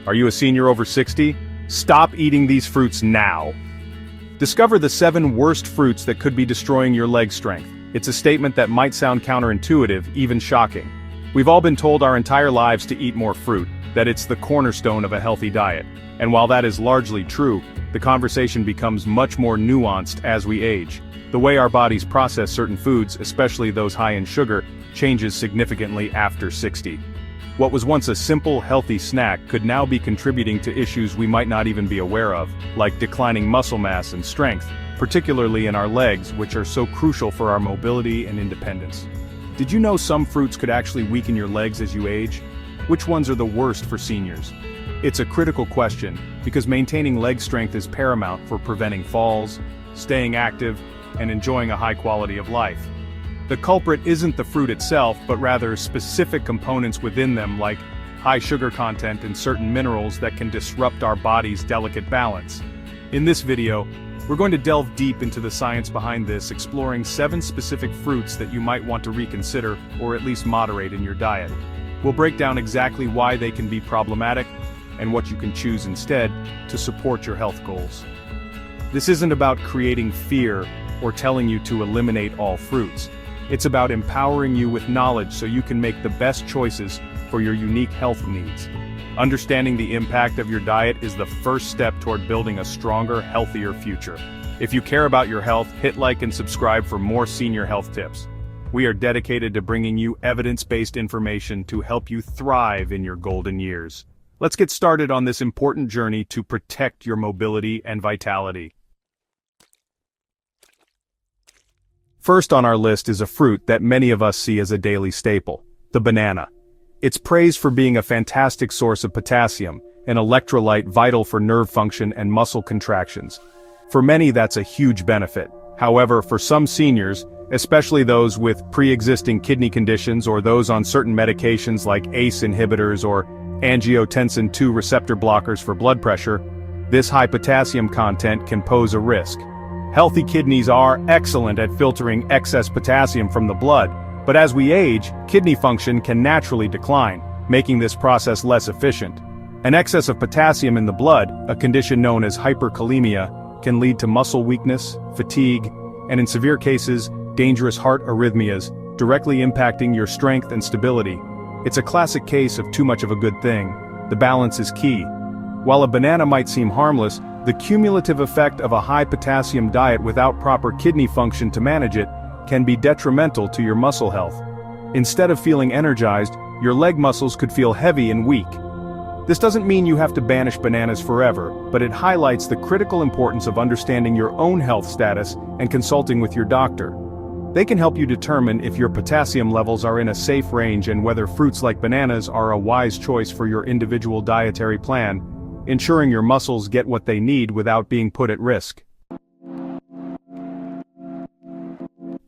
Are you a senior over 60? Stop eating these fruits now. Discover the 7 worst fruits that could be destroying your leg strength. It's a statement that might sound counterintuitive, even shocking. We've all been told our entire lives to eat more fruit, that it's the cornerstone of a healthy diet. And while that is largely true, the conversation becomes much more nuanced as we age. The way our bodies process certain foods, especially those high in sugar, changes significantly after 60. What was once a simple, healthy snack could now be contributing to issues we might not even be aware of, like declining muscle mass and strength, particularly in our legs, which are so crucial for our mobility and independence. Did you know some fruits could actually weaken your legs as you age? Which ones are the worst for seniors? It's a critical question, because maintaining leg strength is paramount for preventing falls, staying active, and enjoying a high quality of life. The culprit isn't the fruit itself, but rather specific components within them, like high sugar content and certain minerals that can disrupt our body's delicate balance. In this video, we're going to delve deep into the science behind this, exploring 7 specific fruits that you might want to reconsider or at least moderate in your diet. We'll break down exactly why they can be problematic and what you can choose instead to support your health goals. This isn't about creating fear or telling you to eliminate all fruits. It's about empowering you with knowledge so you can make the best choices for your unique health needs. Understanding the impact of your diet is the first step toward building a stronger, healthier future. If you care about your health, hit like and subscribe for more senior health tips. We are dedicated to bringing you evidence-based information to help you thrive in your golden years. Let's get started on this important journey to protect your mobility and vitality. First on our list is a fruit that many of us see as a daily staple, the banana. It's praised for being a fantastic source of potassium, an electrolyte vital for nerve function and muscle contractions. For many, that's a huge benefit. However, for some seniors, especially those with pre-existing kidney conditions or those on certain medications like ACE inhibitors or angiotensin II receptor blockers for blood pressure, this high potassium content can pose a risk. Healthy kidneys are excellent at filtering excess potassium from the blood, but as we age, kidney function can naturally decline, making this process less efficient. An excess of potassium in the blood, a condition known as hyperkalemia, can lead to muscle weakness, fatigue, and in severe cases, dangerous heart arrhythmias, directly impacting your strength and stability. It's a classic case of too much of a good thing. The balance is key. While a banana might seem harmless, the cumulative effect of a high potassium diet without proper kidney function to manage it can be detrimental to your muscle health. Instead of feeling energized, your leg muscles could feel heavy and weak. This doesn't mean you have to banish bananas forever, but it highlights the critical importance of understanding your own health status and consulting with your doctor. They can help you determine if your potassium levels are in a safe range and whether fruits like bananas are a wise choice for your individual dietary plan, ensuring your muscles get what they need without being put at risk.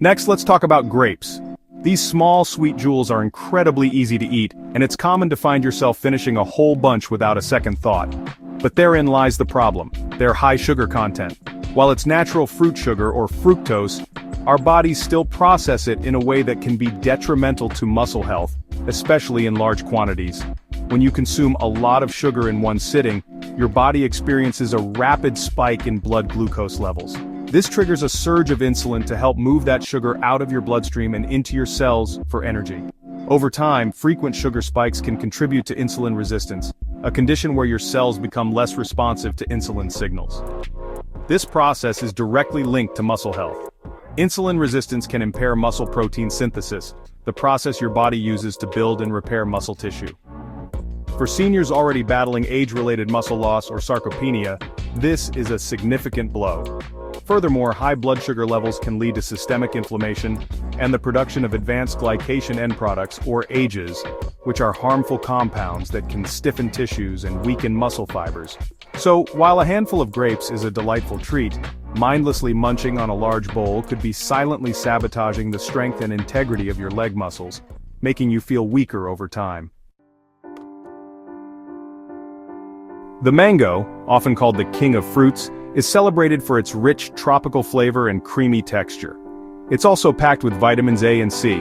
Next, let's talk about grapes. These small, sweet jewels are incredibly easy to eat, and it's common to find yourself finishing a whole bunch without a second thought. But therein lies the problem: their high sugar content. While it's natural fruit sugar or fructose, our bodies still process it in a way that can be detrimental to muscle health, especially in large quantities. When you consume a lot of sugar in one sitting, your body experiences a rapid spike in blood glucose levels. This triggers a surge of insulin to help move that sugar out of your bloodstream and into your cells for energy. Over time, frequent sugar spikes can contribute to insulin resistance, a condition where your cells become less responsive to insulin signals. This process is directly linked to muscle health. Insulin resistance can impair muscle protein synthesis, the process your body uses to build and repair muscle tissue. For seniors already battling age-related muscle loss or sarcopenia, this is a significant blow. Furthermore, high blood sugar levels can lead to systemic inflammation and the production of advanced glycation end products, or AGEs, which are harmful compounds that can stiffen tissues and weaken muscle fibers. So, while a handful of grapes is a delightful treat, mindlessly munching on a large bowl could be silently sabotaging the strength and integrity of your leg muscles, making you feel weaker over time. The mango, often called the king of fruits, is celebrated for its rich tropical flavor and creamy texture. It's also packed with vitamins A and C,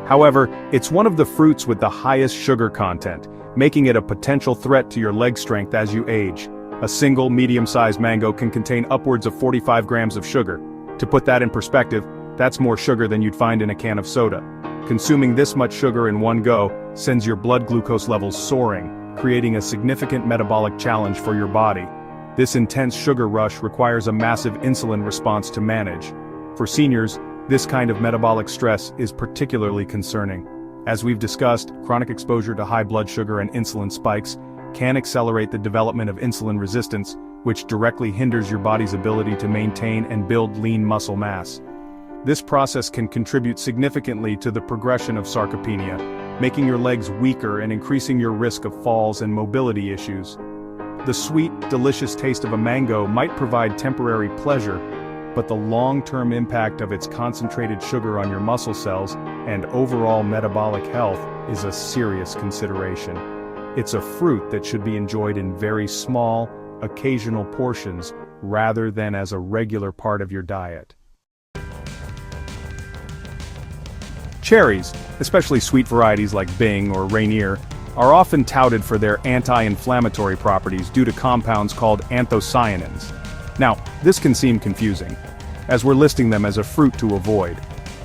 However, it's one of the fruits with the highest sugar content, making it a potential threat to your leg strength as you age. A single medium-sized mango can contain upwards of 45 grams of sugar. To put that in perspective, that's more sugar than you'd find in a can of soda. Consuming this much sugar in one go sends your blood glucose levels soaring, creating a significant metabolic challenge for your body. This intense sugar rush requires a massive insulin response to manage. For seniors, this kind of metabolic stress is particularly concerning. As we've discussed, chronic exposure to high blood sugar and insulin spikes can accelerate the development of insulin resistance, which directly hinders your body's ability to maintain and build lean muscle mass. This process can contribute significantly to the progression of sarcopenia, making your legs weaker and increasing your risk of falls and mobility issues. The sweet, delicious taste of a mango might provide temporary pleasure, but the long-term impact of its concentrated sugar on your muscle cells and overall metabolic health is a serious consideration. It's a fruit that should be enjoyed in very small, occasional portions rather than as a regular part of your diet. Cherries, especially sweet varieties like Bing or Rainier, are often touted for their anti-inflammatory properties due to compounds called anthocyanins. Now, this can seem confusing, as we're listing them as a fruit to avoid.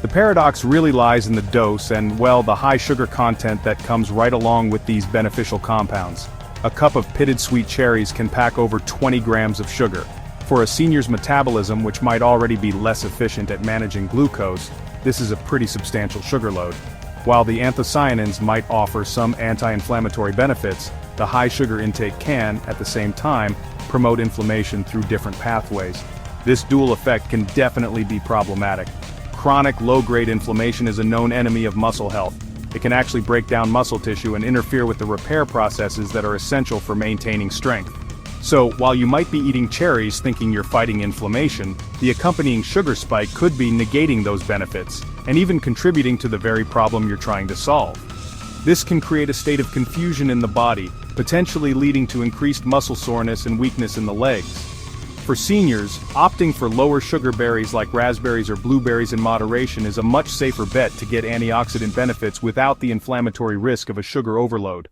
The paradox really lies in the dose and, well, the high sugar content that comes right along with these beneficial compounds. A cup of pitted sweet cherries can pack over 20 grams of sugar. For a senior's metabolism, which might already be less efficient at managing glucose, this is a pretty substantial sugar load. While the anthocyanins might offer some anti-inflammatory benefits, the high sugar intake can, at the same time, promote inflammation through different pathways. This dual effect can definitely be problematic. Chronic low-grade inflammation is a known enemy of muscle health. It can actually break down muscle tissue and interfere with the repair processes that are essential for maintaining strength. So, while you might be eating cherries thinking you're fighting inflammation, the accompanying sugar spike could be negating those benefits, and even contributing to the very problem you're trying to solve. This can create a state of confusion in the body, potentially leading to increased muscle soreness and weakness in the legs. For seniors, opting for lower sugar berries like raspberries or blueberries in moderation is a much safer bet to get antioxidant benefits without the inflammatory risk of a sugar overload.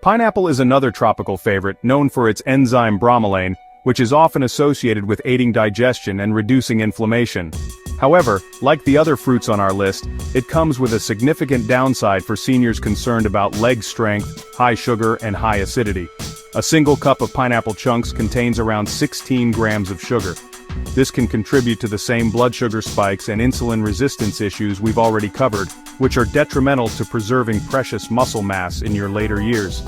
Pineapple is another tropical favorite, known for its enzyme bromelain, which is often associated with aiding digestion and reducing inflammation. However, like the other fruits on our list, it comes with a significant downside for seniors concerned about leg strength, high sugar, and high acidity. A single cup of pineapple chunks contains around 16 grams of sugar. This can contribute to the same blood sugar spikes and insulin resistance issues we've already covered, which are detrimental to preserving precious muscle mass in your later years.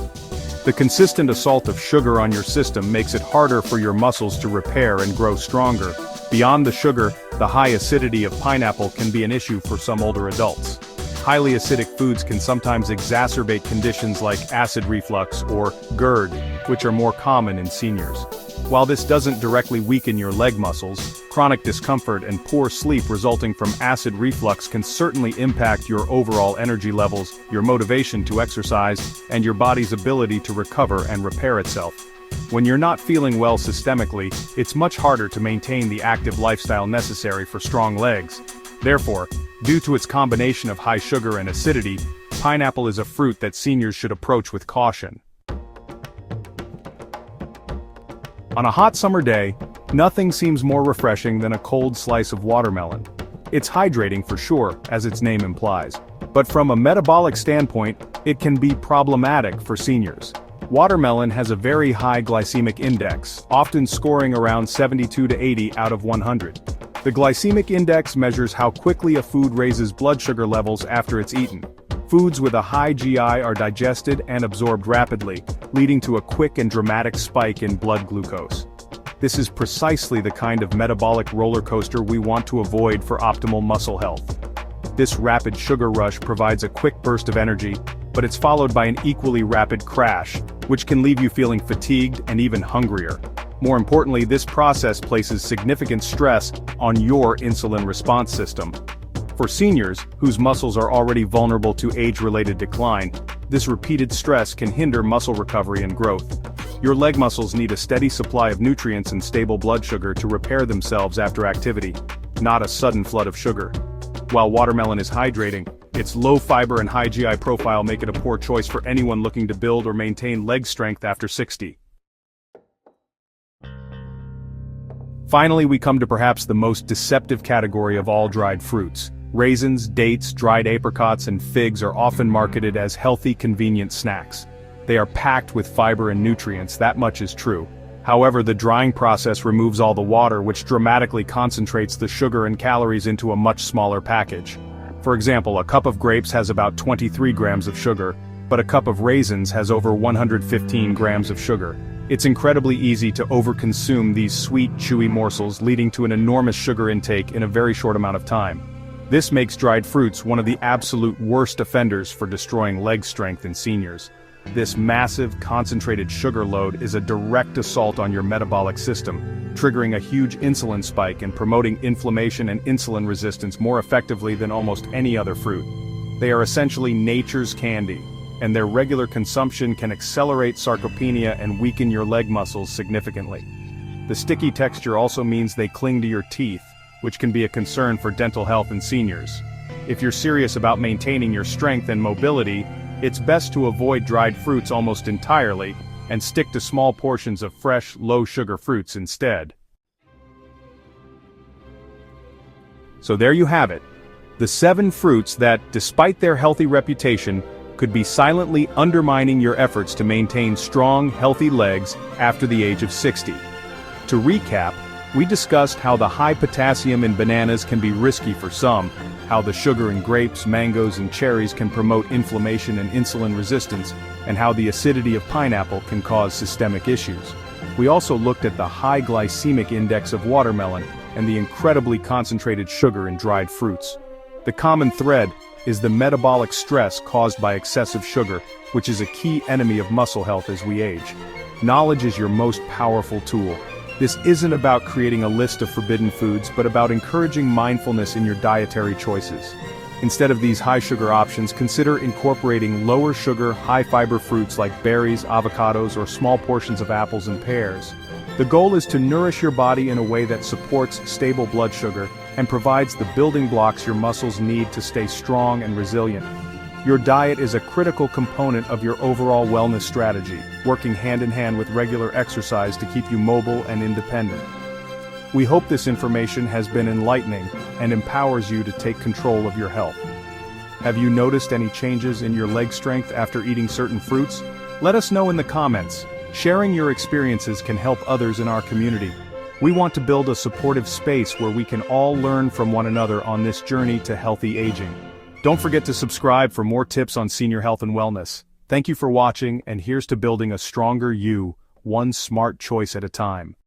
The consistent assault of sugar on your system makes it harder for your muscles to repair and grow stronger. Beyond the sugar, the high acidity of pineapple can be an issue for some older adults. Highly acidic foods can sometimes exacerbate conditions like acid reflux or GERD, which are more common in seniors. While this doesn't directly weaken your leg muscles, chronic discomfort and poor sleep resulting from acid reflux can certainly impact your overall energy levels, your motivation to exercise, and your body's ability to recover and repair itself. When you're not feeling well systemically, it's much harder to maintain the active lifestyle necessary for strong legs. Therefore, due to its combination of high sugar and acidity, pineapple is a fruit that seniors should approach with caution. On a hot summer day, nothing seems more refreshing than a cold slice of watermelon. It's hydrating for sure, as its name implies. But from a metabolic standpoint, it can be problematic for seniors. Watermelon has a very high glycemic index, often scoring around 72 to 80 out of 100. The glycemic index measures how quickly a food raises blood sugar levels after it's eaten. Foods with a high GI are digested and absorbed rapidly, leading to a quick and dramatic spike in blood glucose. This is precisely the kind of metabolic roller coaster we want to avoid for optimal muscle health. This rapid sugar rush provides a quick burst of energy, but it's followed by an equally rapid crash, which can leave you feeling fatigued and even hungrier. More importantly, this process places significant stress on your insulin response system. For seniors, whose muscles are already vulnerable to age-related decline, this repeated stress can hinder muscle recovery and growth. Your leg muscles need a steady supply of nutrients and stable blood sugar to repair themselves after activity. not a sudden flood of sugar. While watermelon is hydrating, its low fiber and high GI profile make it a poor choice for anyone looking to build or maintain leg strength after 60. Finally, we come to perhaps the most deceptive category of all dried fruits. Raisins, dates, dried apricots, and figs are often marketed as healthy, convenient snacks. They are packed with fiber and nutrients, that much is true. However, the drying process removes all the water, which dramatically concentrates the sugar and calories into a much smaller package. For example, a cup of grapes has about 23 grams of sugar, but a cup of raisins has over 115 grams of sugar. It's incredibly easy to overconsume these sweet, chewy morsels, leading to an enormous sugar intake in a very short amount of time. This makes dried fruits one of the absolute worst offenders for destroying leg strength in seniors. This massive, concentrated sugar load is a direct assault on your metabolic system, triggering a huge insulin spike and promoting inflammation and insulin resistance more effectively than almost any other fruit. They are essentially nature's candy, and their regular consumption can accelerate sarcopenia and weaken your leg muscles significantly. The sticky texture also means they cling to your teeth, which can be a concern for dental health in seniors. If you're serious about maintaining your strength and mobility, it's best to avoid dried fruits almost entirely and stick to small portions of fresh, low-sugar fruits instead. So there you have it. The 7 fruits that, despite their healthy reputation, could be silently undermining your efforts to maintain strong, healthy legs after the age of 60. To recap, we discussed how the high potassium in bananas can be risky for some, how the sugar in grapes, mangoes, and cherries can promote inflammation and insulin resistance, and how the acidity of pineapple can cause systemic issues. We also looked at the high glycemic index of watermelon and the incredibly concentrated sugar in dried fruits. The common thread is the metabolic stress caused by excessive sugar, which is a key enemy of muscle health as we age. Knowledge is your most powerful tool. This isn't about creating a list of forbidden foods, but about encouraging mindfulness in your dietary choices. Instead of these high-sugar options, consider incorporating lower-sugar, high-fiber fruits like berries, avocados, or small portions of apples and pears. The goal is to nourish your body in a way that supports stable blood sugar and provides the building blocks your muscles need to stay strong and resilient. Your diet is a critical component of your overall wellness strategy, working hand-in-hand with regular exercise to keep you mobile and independent. We hope this information has been enlightening and empowers you to take control of your health. Have you noticed any changes in your leg strength after eating certain fruits? Let us know in the comments. Sharing your experiences can help others in our community. We want to build a supportive space where we can all learn from one another on this journey to healthy aging. Don't forget to subscribe for more tips on senior health and wellness. Thank you for watching, and here's to building a stronger you, one smart choice at a time.